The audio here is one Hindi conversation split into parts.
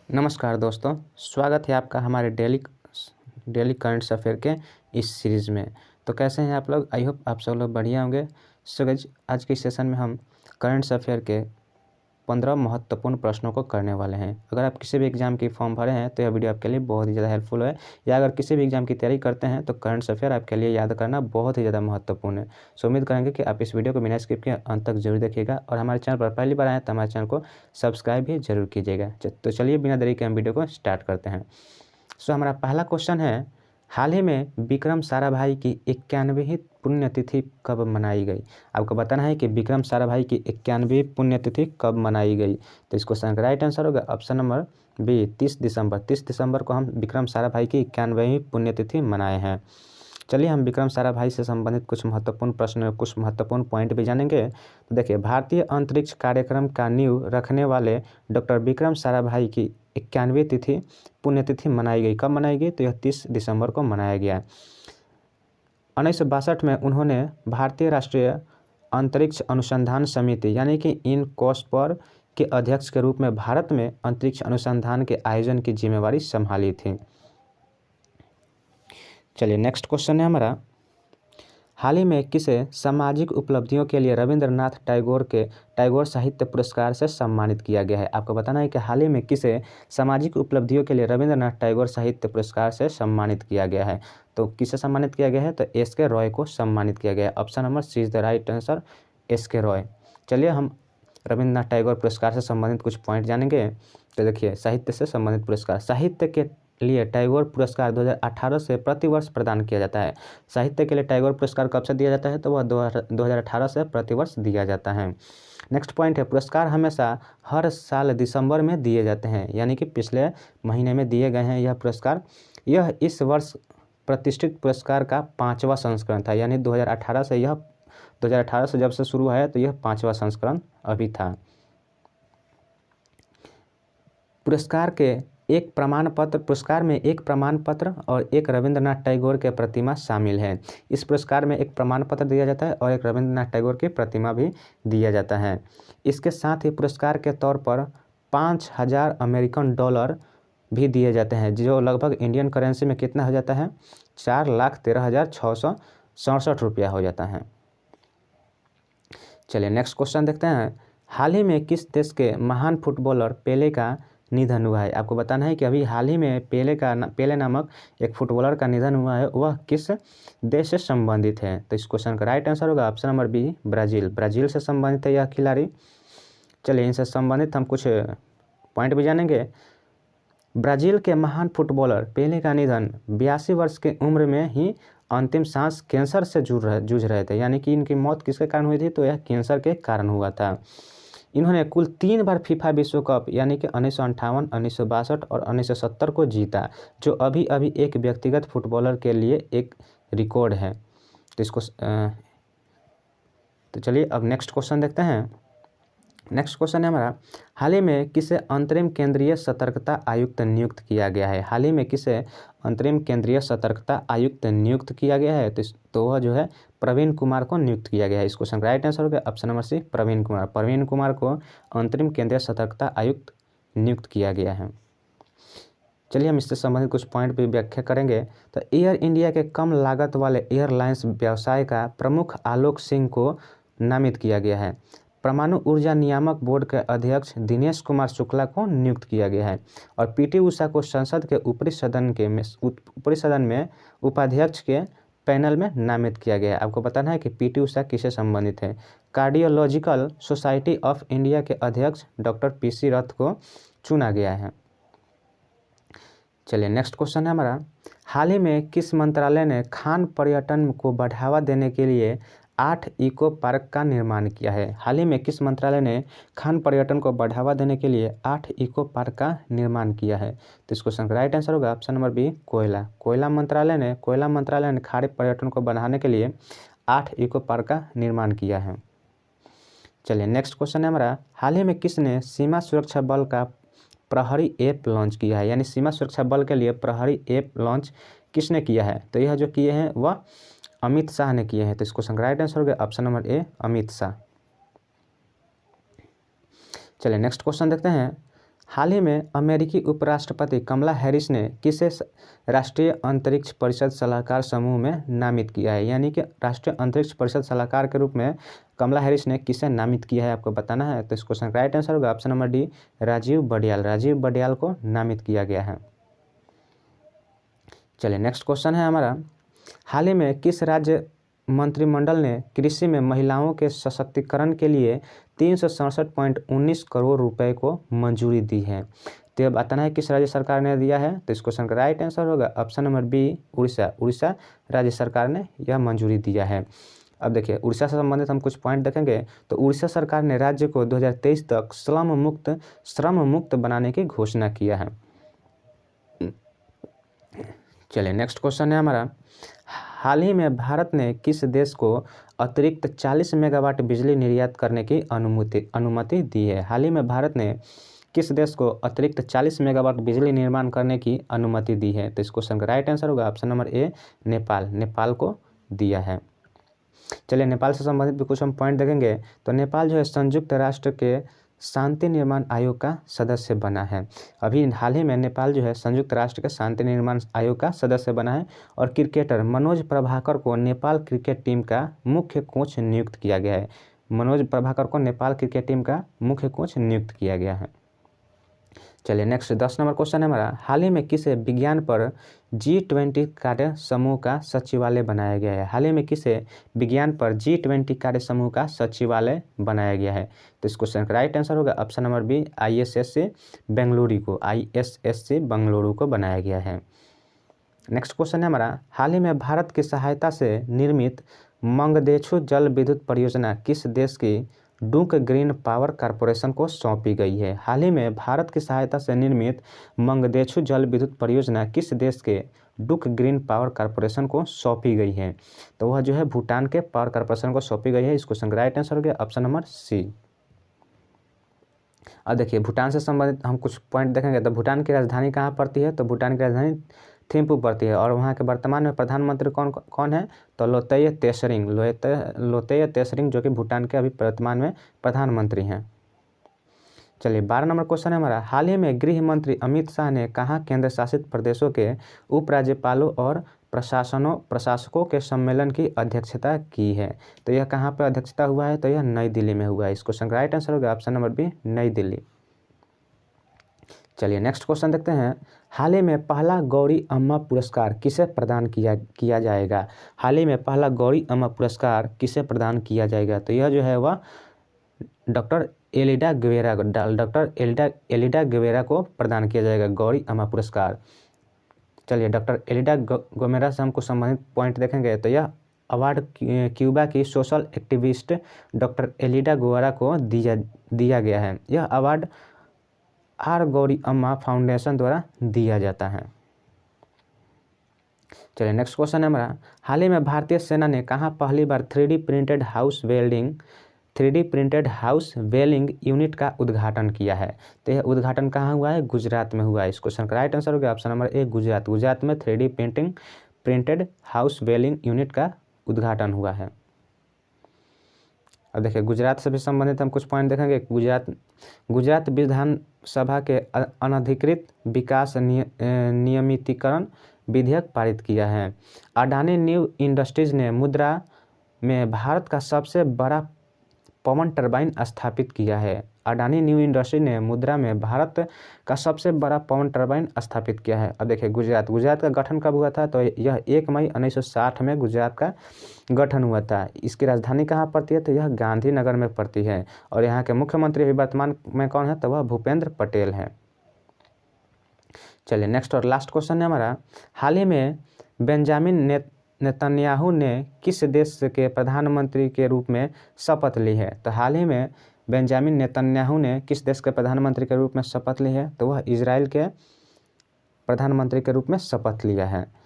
नमस्कार दोस्तों, स्वागत है आपका हमारे डेली करंट अफेयर के इस सीरीज़ में। तो कैसे हैं आप लोग? आई होप आप सब लोग बढ़िया होंगे। सो गाइस, आज के सेशन में हम करंट अफेयर के 15 महत्वपूर्ण प्रश्नों को करने वाले हैं। अगर आप किसी भी एग्जाम की फॉर्म भरे हैं तो यह वीडियो आपके लिए बहुत ही ज़्यादा हेल्पफुल है, या अगर किसी भी एग्जाम की तैयारी करते हैं तो करंट अफेयर आपके लिए याद करना बहुत ही ज़्यादा महत्वपूर्ण है। सो उम्मीद करेंगे कि आप इस वीडियो को बिना स्किप के अंत तक जरूर देखिएगा, और हमारे चैनल पर पहली बार आए तो हमारे चैनल को सब्सक्राइब भी जरूर कीजिएगा। तो चलिए बिना देरी के हम वीडियो को स्टार्ट करते हैं। सो हमारा पहला क्वेश्चन है, हाल ही में विक्रम साराभाई की 91वीं पुण्यतिथि कब मनाई गई? आपको बताना है कि विक्रम साराभाई की 91वीं पुण्यतिथि कब मनाई गई। तो इस क्वेश्चन का राइट आंसर होगा ऑप्शन नंबर बी, 30 दिसंबर। 30 दिसंबर को हम विक्रम साराभाई की 91वीं पुण्यतिथि मनाए हैं। चलिए हम विक्रम साराभाई से संबंधित कुछ महत्वपूर्ण प्रश्न, कुछ महत्वपूर्ण पॉइंट भी जानेंगे। तो देखिए, भारतीय अंतरिक्ष कार्यक्रम का नींव रखने वाले डॉक्टर विक्रम साराभाई की 91वीं पुण्यतिथि मनाई गई। कब मनाई गई? तो यह 30 दिसंबर को मनाया गया। 1962 में उन्होंने भारतीय राष्ट्रीय अंतरिक्ष अनुसंधान समिति यानी कि इनकॉस्पर के अध्यक्ष के रूप में भारत में अंतरिक्ष अनुसंधान के आयोजन की जिम्मेवारी संभाली थी। चलिए नेक्स्ट क्वेश्चन है हमारा, हाल ही में किसे सामाजिक उपलब्धियों के लिए रविंद्रनाथ टैगोर के टैगोर साहित्य पुरस्कार से सम्मानित किया गया है? आपको बताना है कि हाल ही में किसे सामाजिक उपलब्धियों के लिए रविंद्रनाथ टैगोर साहित्य पुरस्कार से सम्मानित किया गया है। तो किसे सम्मानित किया गया है? तो एस.के. रॉय को सम्मानित किया गया है। Option number C is the right answer, S K. Roy. चलिए हम रविंद्रनाथ टैगोर पुरस्कार से संबंधित कुछ पॉइंट जानेंगे। तो देखिए, साहित्य से संबंधित पुरस्कार, साहित्य के लिए टैगोर पुरस्कार 2018 से प्रतिवर्ष प्रदान किया जाता है। साहित्य के लिए टैगोर पुरस्कार कब से दिया जाता है? तो वह 2018 से प्रतिवर्ष दिया जाता है। नेक्स्ट पॉइंट है, पुरस्कार हमेशा हर साल दिसंबर में दिए जाते हैं, यानी कि पिछले महीने में दिए गए हैं यह पुरस्कार। यह इस वर्ष प्रतिष्ठित पुरस्कार का 5वां संस्करण था, यानी 2018 से जब से शुरू है तो यह 5वां संस्करण अभी था। पुरस्कार में एक प्रमाण पत्र और एक रविंद्रनाथ टैगोर के प्रतिमा शामिल है। इस पुरस्कार में एक प्रमाण पत्र दिया जाता है और एक रविंद्रनाथ टैगोर की प्रतिमा भी दिया जाता है। इसके साथ ही पुरस्कार के तौर पर 5,000 अमेरिकन डॉलर भी दिए जाते हैं, जो लगभग इंडियन करेंसी में कितना हो जाता है? 4,13,667 रुपया हो जाता है। चलिए नेक्स्ट क्वेश्चन देखते हैं, हाल ही में किस देश के महान फुटबॉलर पेले का निधन हुआ है? आपको बताना है कि अभी हाल ही में पेले नामक एक फुटबॉलर का निधन हुआ है, वह किस देश से संबंधित है? तो इस क्वेश्चन का राइट आंसर होगा option number B, Brazil. Brazil से संबंधित है यह खिलाड़ी। चलिए इनसे संबंधित हम कुछ पॉइंट भी जानेंगे। ब्राज़ील के महान फुटबॉलर पेले का निधन 82 वर्ष की उम्र में ही अंतिम सांस कैंसर से जूझ रहे थे, यानी कि इनकी मौत किसके कारण हुई थी? तो यह कैंसर के कारण हुआ था। इन्होंने कुल 3 बार फीफा विश्व कप यानी कि 1958, 1962 और 1970 को जीता, जो अभी अभी एक व्यक्तिगत फुटबॉलर के लिए एक रिकॉर्ड है। तो इसको तो चलिए अब नेक्स्ट क्वेश्चन देखते हैं। नेक्स्ट क्वेश्चन है हमारा, हाल ही में किसे अंतरिम केंद्रीय सतर्कता आयुक्त नियुक्त किया गया है? हाल ही में किसे अंतरिम केंद्रीय सतर्कता आयुक्त नियुक्त किया गया है? तो वह जो है प्रवीण कुमार को नियुक्त किया गया है। इस क्वेश्चन का राइट आंसर होगा option number C, Praveen Kumar. Praveen Kumar को अंतरिम केंद्रीय सतर्कता आयुक्त नियुक्त किया गया है। चलिए हम इससे संबंधित कुछ पॉइंट भी व्याख्या करेंगे। तो एयर इंडिया के कम लागत वाले एयरलाइंस व्यवसाय का प्रमुख आलोक सिंह को नामित किया गया है। परमाणु ऊर्जा नियामक बोर्ड के अध्यक्ष दिनेश कुमार शुक्ला को नियुक्त किया गया है। और पीटी उषा को संसद के ऊपरी सदन में उपाध्यक्ष के पैनल में नामित किया गया है। आपको बताना है कि पीटी उषा किससे संबंधित है? कार्डियोलॉजिकल सोसाइटी ऑफ इंडिया के अध्यक्ष डॉक्टर पीसी रथ को चुना गया है। चलिए नेक्स्ट क्वेश्चन है हमारा, हाल ही में किस मंत्रालय ने खान पर्यटन को बढ़ावा देने के लिए 8 इको पार्क का निर्माण किया है? हाल ही में किस मंत्रालय ने खान पर्यटन को बढ़ावा देने के लिए 8 इको पार्क का निर्माण किया है? तो इस क्वेश्चन का राइट आंसर होगा ऑप्शन नंबर बी, कोयला मंत्रालय ने खाड़ी पर्यटन को बढ़ाने के लिए 8 इको पार्क का निर्माण किया है। चलिए नेक्स्ट क्वेश्चन है हमारा, हाल ही में किसने सीमा सुरक्षा बल का प्रहरी ऐप लॉन्च किया है? यानी सीमा सुरक्षा बल के लिए प्रहरी ऐप लॉन्च किसने किया है? तो यह जो किए हैं वह अमित शाह ने किए हैं। तो इसको राइट आंसर हो गया option number A, Amit Shah. चलिए नेक्स्ट क्वेश्चन देखते हैं, हाल ही में अमेरिकी उपराष्ट्रपति कमला हैरिस ने किसे राष्ट्रीय अंतरिक्ष परिषद सलाहकार समूह में नामित किया है, यानी कि राष्ट्रीय अंतरिक्ष परिषद सलाहकार के रूप में कमला हैरिस ने किसे नामित किया है आपको बताना है। तो इस क्वेश्चन का राइट आंसर होगा option number D, Rajeev Badiyal. Rajeev Badiyal को नामित किया गया है। चलिए नेक्स्ट क्वेश्चन है हमारा, हाल ही में किस राज्य मंत्रिमंडल ने कृषि में महिलाओं के सशक्तिकरण के लिए 367.19 करोड़ रुपए को मंजूरी दी है। तो यह बताना है किस राज्य सरकार ने दिया है। तो इस क्वेश्चन का राइट आंसर होगा option number B, Orissa. Orissa राज्य सरकार ने यह मंजूरी दिया है। अब देखिए उड़ीसा से संबंधित हम कुछ पॉइंट देखेंगे। तो उड़ीसा सरकार ने राज्य को 2023 तक श्रम मुक्त बनाने की घोषणा किया है। चलिए नेक्स्ट क्वेश्चन है हमारा, हाल ही में भारत ने किस देश को अतिरिक्त 40 मेगावाट बिजली निर्यात करने की अनुमति दी है। हाल ही में भारत ने किस देश को अतिरिक्त 40 मेगावाट बिजली निर्माण करने की अनुमति दी है। तो इस क्वेश्चन का राइट आंसर होगा option number A, Nepal. Nepal को दिया है। चलिए नेपाल से संबंधित भी कुछ हम पॉइंट देखेंगे। तो नेपाल जो है संयुक्त राष्ट्र के शांति निर्माण आयोग का सदस्य बना है। अभी हाल ही में नेपाल जो है संयुक्त राष्ट्र के शांति निर्माण आयोग का सदस्य बना है। और क्रिकेटर मनोज प्रभाकर को नेपाल क्रिकेट टीम का मुख्य कोच नियुक्त किया गया है। मनोज प्रभाकर को नेपाल क्रिकेट टीम का मुख्य कोच नियुक्त किया गया है। चलिए नेक्स्ट 10 नंबर क्वेश्चन है हमारा, हाल ही में किसे विज्ञान पर G20 कार्य समूह का सचिवालय बनाया गया है। हाल ही में किसे विज्ञान पर G20 कार्य समूह का सचिवालय बनाया गया है। तो इस क्वेश्चन का राइट आंसर होगा option number B, ISSC Bengaluru को बनाया गया है। नेक्स्ट क्वेश्चन है हमारा, हाल ही में भारत की सहायता से निर्मित मंगदेछू जल विद्युत परियोजना किस देश की डूक ग्रीन पावर कॉरपोरेशन को सौंपी गई है। हाल ही में भारत की सहायता से निर्मित मंगदेछू जल विद्युत परियोजना किस देश के डूक ग्रीन पावर कॉरपोरेशन को सौंपी गई है। तो वह जो है भूटान के पावर कॉरपोरेशन को सौंपी गई है। इस क्वेश्चन का राइट आंसर हो गया ऑप्शन नंबर सी। अब देखिए भूटान से संबंधित हम कुछ पॉइंट देखेंगे। तो भूटान की राजधानी कहाँ पड़ती है। तो भूटान की राजधानी थिम्पू पड़ती है। और वहाँ के वर्तमान में प्रधानमंत्री कौन है। तो लोतेय तेसरिंग जो कि भूटान के अभी वर्तमान में प्रधानमंत्री हैं। चलिए 12 नंबर क्वेश्चन है हमारा, हाल ही में गृह मंत्री अमित शाह ने कहाँ केंद्र शासित प्रदेशों के उपराज्यपालों और प्रशासकों के सम्मेलन की अध्यक्षता की है। तो यह कहाँ पर अध्यक्षता हुआ है। तो यह नई दिल्ली में हुआ है। इस क्वेश्चन का राइट आंसर होगा ऑप्शन नंबर बी, नई दिल्ली। चलिए नेक्स्ट क्वेश्चन देखते हैं, हाल ही में पहला गौरी अम्मा पुरस्कार किसे प्रदान किया जाएगा। हाल ही में पहला गौरी अम्मा पुरस्कार किसे प्रदान किया जाएगा। तो यह जो है वह डॉक्टर एलिडा गुवेरा को प्रदान किया जाएगा गौरी अम्मा पुरस्कार। चलिए डॉक्टर एलिडा गुवेरा से हम कुछ संबंधित पॉइंट देखेंगे। तो यह अवार्ड क्यूबा की social activist doctor Aleida Guevara को दिया गया है। यह अवार्ड आर गौरी अम्मा फाउंडेशन द्वारा दिया जाता है। चलिए नेक्स्ट क्वेश्चन है हमारा, हाल ही में भारतीय सेना ने कहाँ पहली बार 3D printed house welding unit का उद्घाटन किया है। तो यह उद्घाटन कहाँ हुआ है। गुजरात में हुआ है। इस क्वेश्चन का राइट आंसर हो गया ऑप्शन नंबर ए, गुजरात में 3D printed house welding unit का उद्घाटन हुआ है। अब देखिए गुजरात से भी संबंधित हम कुछ पॉइंट देखेंगे। गुजरात विधानसभा के अनधिकृत विकास नियमितीकरण विधेयक पारित किया है। अडानी न्यू इंडस्ट्रीज ने मुद्रा में भारत का सबसे बड़ा पवन टरबाइन स्थापित किया है। अडानी न्यू इंडस्ट्री ने मुद्रा में भारत का सबसे बड़ा पवन टरबाइन स्थापित किया है। अब देखिए गुजरात का गठन कब हुआ था। तो यह 1 मई 1960 में गुजरात का गठन हुआ था। इसकी राजधानी कहाँ पड़ती है। तो यह गांधीनगर में पड़ती है। और यहाँ के मुख्यमंत्री अभी वर्तमान में कौन है। तो वह भूपेंद्र पटेल हैं। चलिए नेक्स्ट और लास्ट क्वेश्चन है हमारा, हाल ही में बेंजामिन नेतन्याहू ने किस देश के प्रधानमंत्री के रूप में शपथ ली है। तो हाल ही में बेंजामिन नेतन्याहू ने किस देश के प्रधानमंत्री के रूप में शपथ ली है। तो वह इजराइल के प्रधानमंत्री के रूप में शपथ लिया है।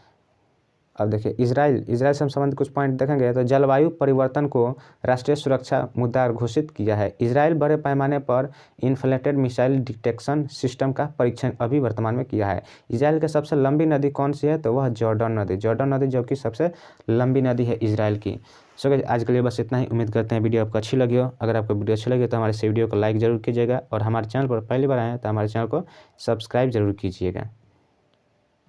अब देखिए इजराइल से हम संबंधित कुछ पॉइंट देखेंगे। तो जलवायु परिवर्तन को राष्ट्रीय सुरक्षा मुद्दा घोषित किया है। इजराइल बड़े पैमाने पर इन्फ्लेटेड मिसाइल डिटेक्शन सिस्टम का परीक्षण अभी वर्तमान में किया है। इजराइल की सबसे लंबी नदी कौन सी है। तो वह जॉर्डन नदी जो कि सबसे लंबी नदी है इजराइल की। सो गाइस आज के लिए बस इतना ही। उम्मीद करते हैं वीडियो आपको अच्छी लगी हो। अगर आपको वीडियो अच्छी लगी हो तो हमारे इस वीडियो को लाइक ज़रूर कीजिएगा और हमारे चैनल पर पहली बार आए हैं तो हमारे चैनल को सब्सक्राइब ज़रूर कीजिएगा।